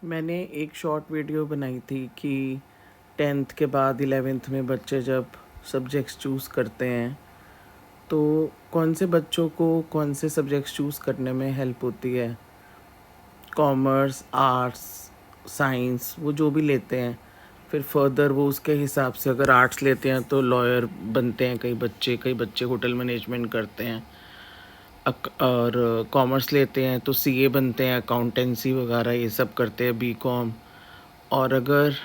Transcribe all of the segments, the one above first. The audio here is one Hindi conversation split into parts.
मैंने एक शॉर्ट वीडियो बनाई थी कि 10th के बाद 11th में बच्चे जब सब्जेक्ट्स चूज़ करते हैं तो कौन से बच्चों को कौन से सब्जेक्ट्स चूज़ करने में हेल्प होती है। कॉमर्स, आर्ट्स, साइंस वो जो भी लेते हैं, फिर फर्दर वो उसके हिसाब से अगर आर्ट्स लेते हैं तो लॉयर बनते हैं कई बच्चे होटल मैनेजमेंट करते हैं। और कॉमर्स लेते हैं तो सीए बनते हैं, अकाउंटेंसी वगैरह ये सब करते हैं, बीकॉम। और अगर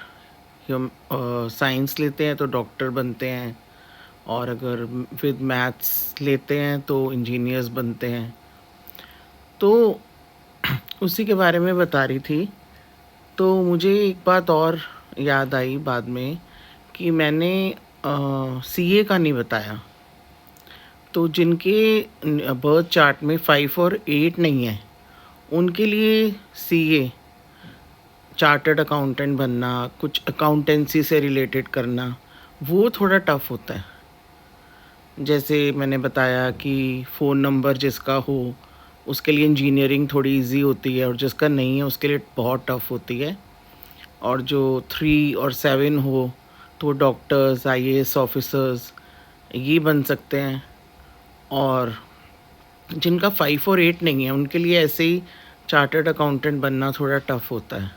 हम साइंस लेते हैं तो डॉक्टर बनते हैं, और अगर विद मैथ्स लेते हैं तो इंजीनियर्स बनते हैं। तो उसी के बारे में बता रही थी। तो मुझे एक बात और याद आई बाद में कि मैंने सीए का नहीं बताया। तो जिनके बर्थ चार्ट में 5 और 8 नहीं है, उनके लिए सीए, चार्टर्ड अकाउंटेंट बनना, कुछ अकाउंटेंसी से रिलेटेड करना, वो थोड़ा टफ होता है। जैसे मैंने बताया कि फ़ोन नंबर जिसका हो उसके लिए इंजीनियरिंग थोड़ी इजी होती है, और जिसका नहीं है उसके लिए बहुत टफ होती है। और जो 3 और 7 हो तो डॉक्टर्स, आईएएस ऑफिसर्स ये बन सकते हैं। और जिनका 5 और 8 नहीं है उनके लिए ऐसे ही चार्टर्ड अकाउंटेंट बनना थोड़ा टफ होता है।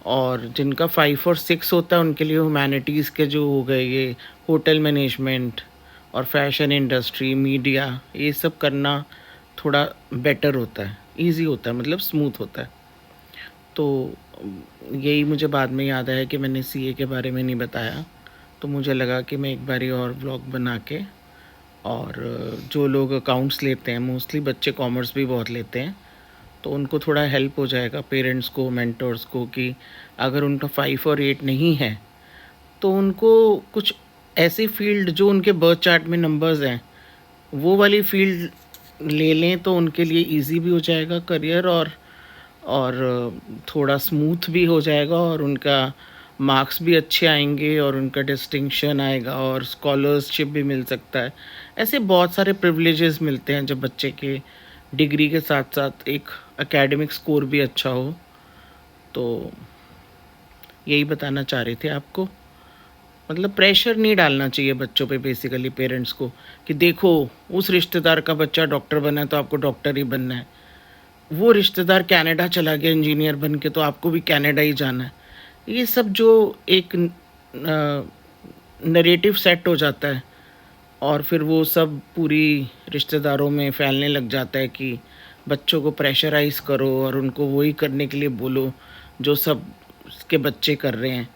और जिनका 5 और 6 होता है उनके लिए ह्यूमैनिटीज़ के जो हो गए, ये होटल मैनेजमेंट और फैशन इंडस्ट्री, मीडिया, ये सब करना थोड़ा बेटर होता है, इजी होता है, मतलब स्मूथ होता है। तो यही मुझे बाद में याद आया कि मैंने सीए के बारे में नहीं बताया, तो मुझे लगा कि मैं एक बारी और व्लॉग बना के। और जो लोग अकाउंट्स लेते हैं, मोस्टली बच्चे कॉमर्स भी बहुत लेते हैं, तो उनको थोड़ा हेल्प हो जाएगा, पेरेंट्स को, मेंटर्स को, कि अगर उनका 5 और 8 नहीं है तो उनको कुछ ऐसी फील्ड जो उनके बर्थ चार्ट में नंबर्स हैं वो वाली फील्ड ले लें, तो उनके लिए इजी भी हो जाएगा करियर, और थोड़ा स्मूथ भी हो जाएगा, और उनका मार्क्स भी अच्छे आएंगे, और उनका डिस्टिंक्शन आएगा, और स्कॉलरशिप भी मिल सकता है। ऐसे बहुत सारे प्रिविलेजेस मिलते हैं जब बच्चे के डिग्री के साथ साथ एक एकेडमिक स्कोर भी अच्छा हो। तो यही बताना चाह रहे थे आपको। मतलब प्रेशर नहीं डालना चाहिए बच्चों पे, बेसिकली पेरेंट्स को, कि देखो उस रिश्तेदार का बच्चा डॉक्टर बना है तो आपको डॉक्टर ही बनना है, वो रिश्तेदार कनाडा चला गया इंजीनियर बन के तो आपको भी कनाडा ही जाना है। ये सब जो एक नरेटिव सेट हो जाता है, और फिर वो सब पूरी रिश्तेदारों में फैलने लग जाता है कि बच्चों को प्रेशराइज करो और उनको वही करने के लिए बोलो जो सब के बच्चे कर रहे हैं।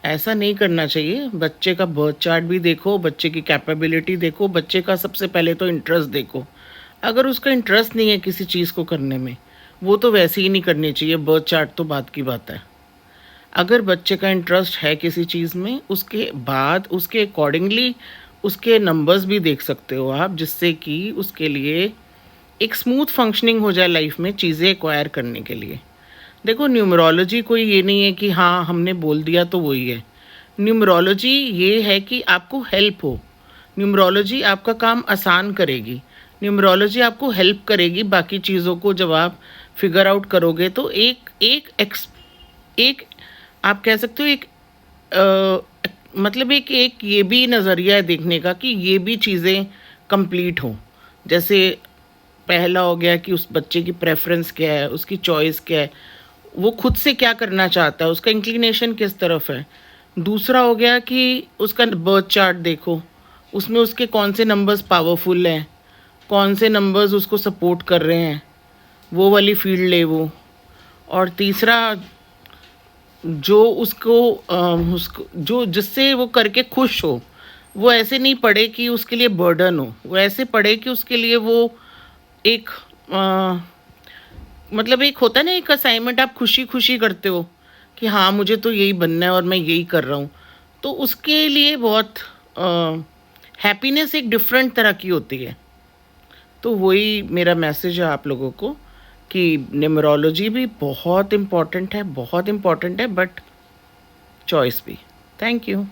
ऐसा नहीं करना चाहिए। बच्चे का बर्थ चार्ट भी देखो, बच्चे की कैपेबिलिटी देखो, बच्चे का सबसे पहले तो इंटरेस्ट देखो। अगर उसका इंटरेस्ट नहीं है किसी चीज़ को करने में, वो तो वैसे ही नहीं करनी चाहिए। बर्थ चार्ट तो बात की बात है। अगर बच्चे का इंटरेस्ट है किसी चीज़ में, उसके बाद उसके अकॉर्डिंगली उसके नंबर्स भी देख सकते हो आप, जिससे कि उसके लिए एक स्मूथ फंक्शनिंग हो जाए लाइफ में चीज़ें एक्वायर करने के लिए। देखो, न्यूमरोलॉजी कोई ये नहीं है कि हाँ हमने बोल दिया तो वही है। न्यूमरोलॉजी ये है कि आपको हेल्प हो। न्यूमरोलॉजी आपका काम आसान करेगी। न्यूमरोलॉजी आपको हेल्प करेगी बाकी चीज़ों को जब आप फिगर आउट करोगे। तो एक आप कह सकते हो एक मतलब एक ये भी नज़रिया है देखने का कि ये भी चीज़ें कंप्लीट हों। जैसे पहला हो गया कि उस बच्चे की प्रेफरेंस क्या है, उसकी चॉइस क्या है, वो खुद से क्या करना चाहता है, उसका इंक्लिनेशन किस तरफ है। दूसरा हो गया कि उसका बर्थ चार्ट देखो, उसमें उसके कौन से नंबर्स पावरफुल हैं, कौन से नंबर्स उसको सपोर्ट कर रहे हैं, वो वाली फील्ड ले वो। और तीसरा, जो उसको जो जिससे वो करके खुश हो, वो ऐसे नहीं पढ़े कि उसके लिए बर्डन हो, वो ऐसे पढ़े कि उसके लिए वो एक मतलब एक होता है ना, एक असाइनमेंट आप खुशी खुशी करते हो कि हाँ मुझे तो यही बनना है और मैं यही कर रहा हूँ। तो उसके लिए बहुत हैप्पीनेस एक डिफरेंट तरह की होती है। तो वही मेरा मैसेज है आप लोगों को कि न्यूमरोलॉजी भी बहुत इम्पॉर्टेंट है, बहुत इम्पॉर्टेंट है, बट चॉइस भी। Thank you.